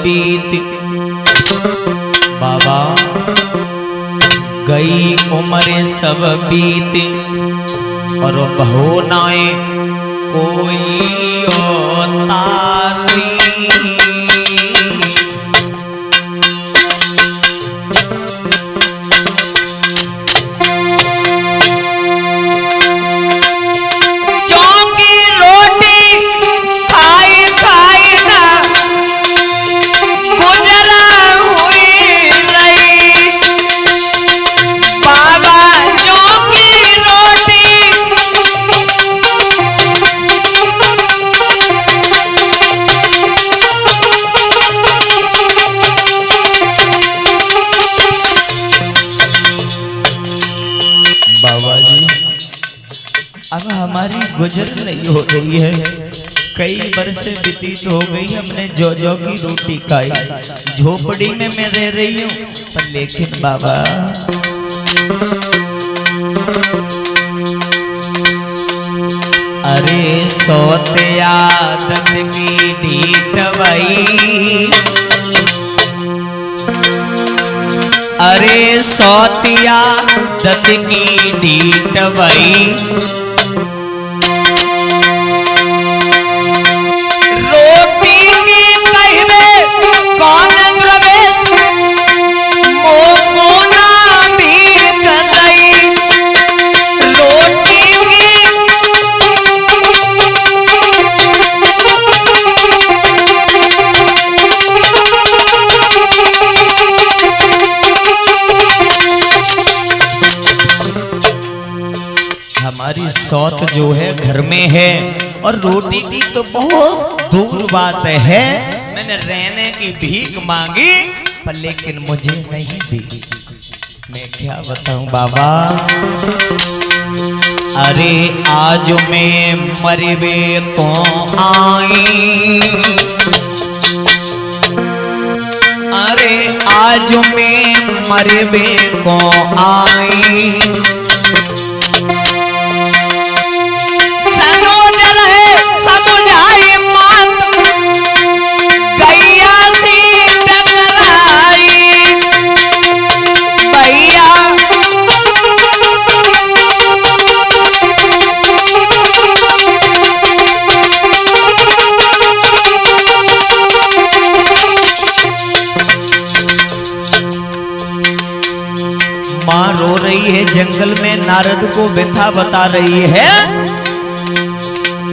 बीत। बाबा गई उम्र सब बीत और बहो नाए कोई तारी। अब हमारी गुजर नहीं हो रही है, कई वर्ष व्यतीत हो गई, हमने जो जो की रोटी खाई, झोपड़ी में मैं रह रही हूँ, पर लेकिन बाबा अरे सोते आदत की ढीठ भई, अरे सोतिया दत की ढीठ भई, रोटी की कहने कौन प्रवेश मोको ना भीर कदई, रोटी की हमारी सौत जो है घर में है और रोटी की तो बहुत दूर बात है, मैंने रहने की भीख मांगी पर लेकिन मुझे नहीं दी। मैं क्या बताऊं बाबा, अरे आज मैं मरबे को आई, अरे आज मैं मरबे को आई, समझाए मात गैया सी टकराई, भैया माँ रो रही है, जंगल में नारद को व्यथा बता रही है,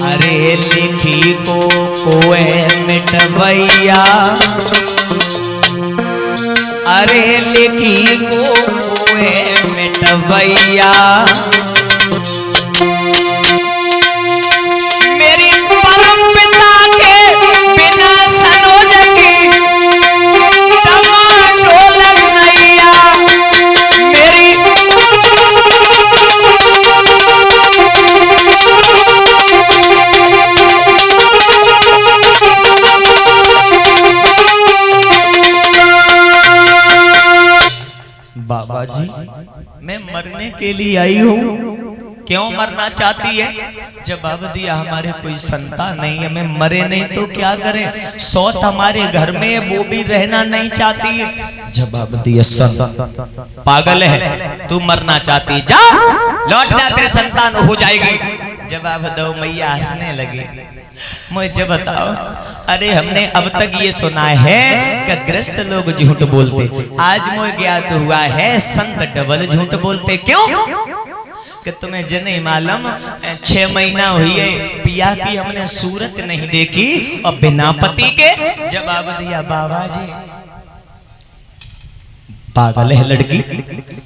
अरे लिखी को कोए मिटवैया, अरे लिखी को कोए मिटवैया, मेरी परम पिता के बिना सनोज की तमाम ढोलक नैया, मेरी बाबा जी मैं मरने के लिए आई हूँ। क्यों मरना चाहती है? जवाब दिया हमारे कोई संतान नहीं है, मैं मरे नहीं तो क्या करें, सौत हमारे घर में है वो भी रहना नहीं चाहती है। जवाब दिया सन पागल है तू मरना चाहती, जा लौट जा तेरी संतान हो जाएगी। जवाब दो मैया हंसने लगे, मुझे बताओ, अरे हमने अब तक ये सुना है कि ग्रस्त लोग झूठ बोलते, आज मुझे ज्ञात हुआ है संत डबल झूठ बोलते। क्यों कि तुम्हें जन नहीं मालूम 6 महीना हुई है पिया की हमने सूरत नहीं देखी और बिना पति के। जवाब दिया बाबा जी पागल है लड़की,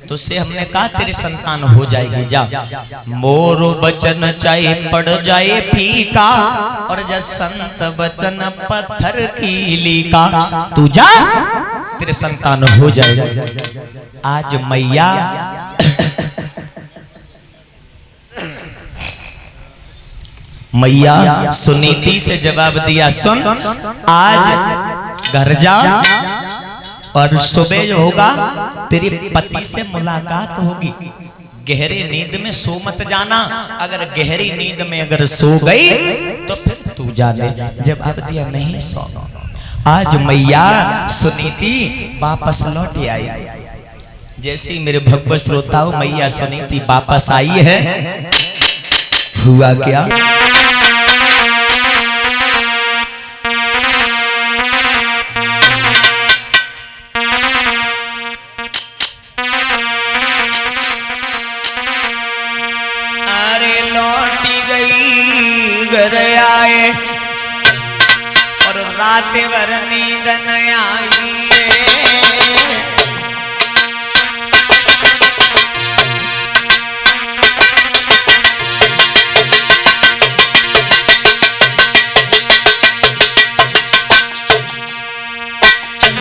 तो उससे हमने कहा तेरी संतान हो जाएगी, जा मोरो बचन चाहे पड़ जाए फीका और जब संत बचन पत्थर की लीका, तू जा तेरे संतान हो जाएगी। आज मैया मैया सुनीति से जवाब दिया, सुन आज घर जा और सुबह जो होगा तेरे पति से मुलाकात होगी, गहरी नींद में सो मत जाना, अगर गहरी नींद में अगर सो गई तो फिर तू जाने। जवाब दिया नहीं सो, आज मैया सुनीति वापस लौट आई। जैसे ही मेरे भगवत श्रोताओं मैया सुनीति वापस आई है, हुआ क्या? अरे लौटी गई घर आए और रात भर नींद न आई है।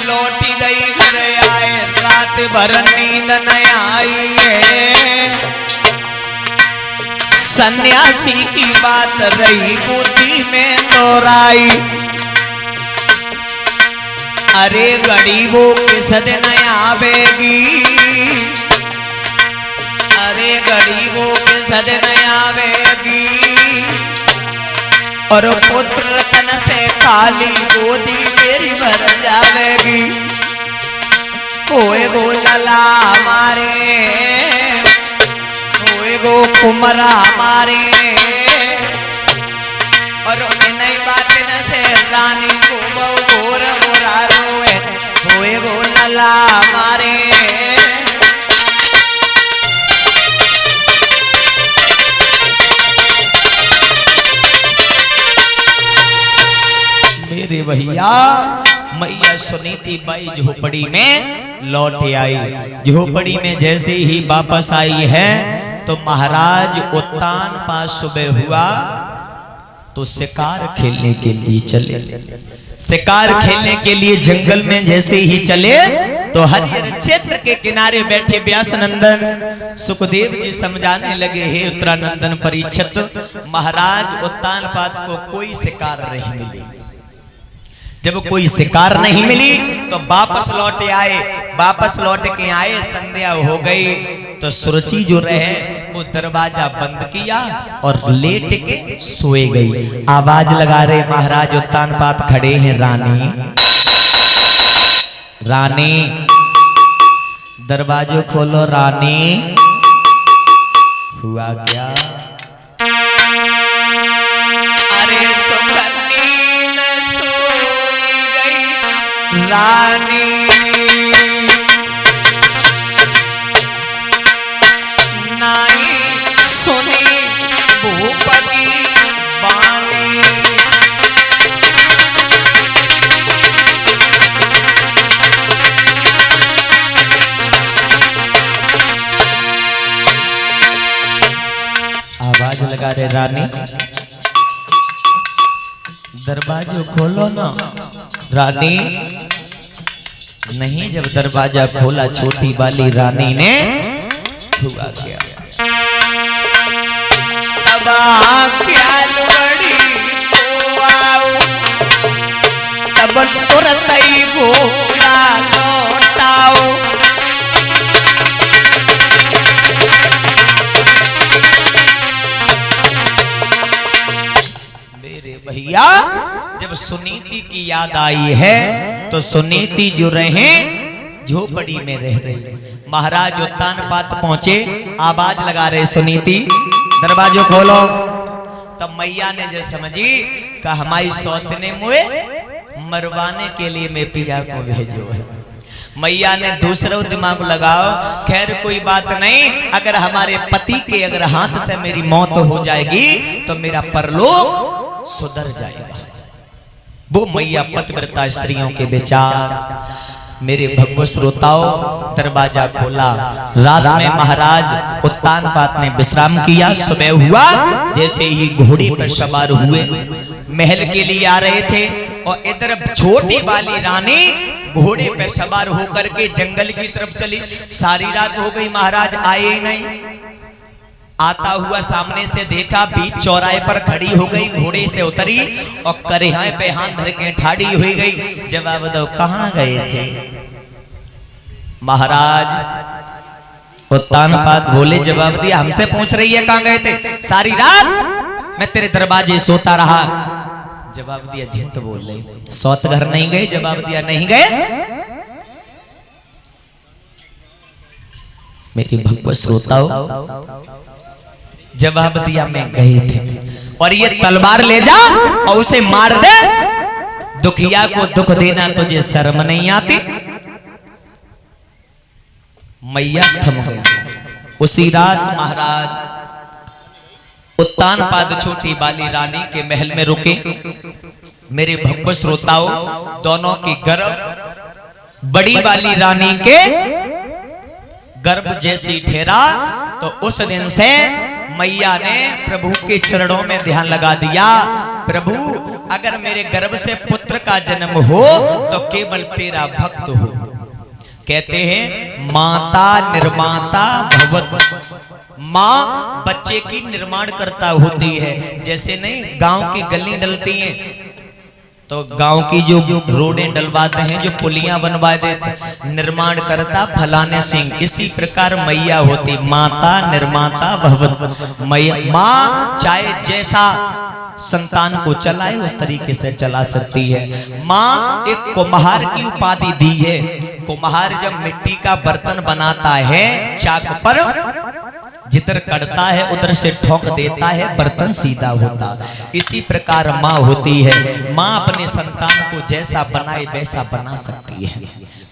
लौटी गई घर आए, रात भर नींद न आई है। सन्यासी की बात रही गोदी में दोहराई। अरे गरीबों किस दिन आवेगी, अरे गरीबों किस दिन आवेगी। और पुत्र रतन से काली गोदी मेरी भर जावेगी। होए गो लला हमारे, होए गो कुमरा हमारे। और नई बात न से रानी को बहु गोर गोरा रोए। होए गो लला हमारे। मेरे भैया मैया सुनीति बाई झोपड़ी में लौट आई। झोपड़ी में जैसे ही वापस आई है तो महाराज उत्तान पास सुबह हुआ तो शिकार खेलने के लिए चले। शिकार खेलने के लिए जंगल में जैसे ही चले तो हरिहर क्षेत्र के किनारे बैठे व्यास नंदन सुखदेव जी समझाने लगे, हे उत्तरानंदन परीक्षित, महाराज उत्तान पाद को कोई शिकार नहीं मिली। जब कोई शिकार नहीं मिली तो वापस लौट आए। वापस लौट के आए, संध्या हो गई तो सुरुचि जो रहे वो दरवाजा बंद किया और लेट के सोए गई। आवाज लगा रहे महाराज उत्तान पाद खड़े हैं, रानी रानी दरवाजो खोलो रानी। हुआ क्या? अरे सुकन्नी न सोई गई रानी। नाई सुनी भूप की वाणी। आवाज लगा रहे रानी दरवाजा खोलो ना। रानी नहीं, जब दरवाजा खोला छोटी वाली रानी ने, हुआ क्या? तब ख्याल बड़ी को आओ, तब तुरंत ही घोड़ा लौटाओ। भैया जब सुनीति की याद आई है तो सुनीति जो रहे झोपड़ी में रह रही। महाराज उत्तान पात पहुंचे, आवाज लगा रहे सुनीति दरवाजो खोलो। तब मैया ने जो समझी कि हमारी सौतने मुए मरवाने के लिए मैं पिया को भेजो है। मैया ने दूसरा दिमाग लगाओ, खैर कोई बात नहीं, अगर हमारे पति के अगर हाथ से मेरी मौत हो जाएगी तो मेरा परलोक सुधर जाएगा। वो मैया पतिव्रता स्त्रियों के विचार। मेरे भगवत श्रोताओं दरवाजा खोला। रात में महाराज उत्तान पात ने विश्राम किया। सुबह हुआ जैसे ही घोड़े पर सवार हुए महल के लिए आ रहे थे और इधर छोटी वाली रानी घोड़े पे सवार होकर के जंगल की तरफ चली। सारी रात हो गई, महाराज आए ही नहीं। आता हुआ सामने से देखा, बीच चौराहे पर खड़ी हो गई, घोड़े से उतरी और करेहाए पे हाथ धर के ठाड़ी हुई गई। जवाब दो, कहां गए थे? महाराज उत्तान पाद बोले, जवाब दिया, हमसे पूछ रही है कहां गए थे? सारी रात मैं तेरे दरवाजे सोता रहा, जवाब दिया झूठ बोल रहे, सौत घर नहीं गए? जवाब दिया नहीं गए। मेरी भगवत श्रोताओं, जवाब दिया मैं गए थे, और ये तलवार ले जा और उसे मार दे, दुखिया को दुख देना तुझे शर्म नहीं आती? मैया थम गई। उसी रात महाराज उत्तान पाद छोटी वाली रानी के महल में रुके। मेरे भगवत श्रोताओं, दोनों की गर्भ बड़ी वाली रानी के गर्भ जैसी ठहरा, तो उस दिन से मैया ने प्रभु के चरणों में ध्यान लगा दिया, प्रभु अगर मेरे गर्भ से पुत्र का जन्म हो तो केवल तेरा भक्त हो। कहते हैं माता निर्माता भवत, माँ बच्चे की निर्माण करता होती है। जैसे नहीं गांव की गली डलती हैं तो गांव की जो रोडें डलवाते हैं, जो पुलियां बनवा देते, निर्माण करता फलाने सिंह। इसी प्रकार मैया होती माता निर्माता भवत। मैया माँ चाहे जैसा संतान को चलाए उस तरीके से चला सकती है। माँ एक कुम्हार की उपाधि दी है। कुम्हार जब मिट्टी का बर्तन बनाता है, चाक पर जिधर कड़ता है उधर से ठोक देता है, बर्तन सीधा होता। इसी प्रकार माँ होती है। माँ अपने संतान को जैसा बनाए वैसा बना सकती है।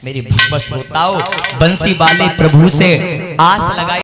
मेरी भगवत श्रोताओं, बंसी वाले प्रभु से आस लगाई।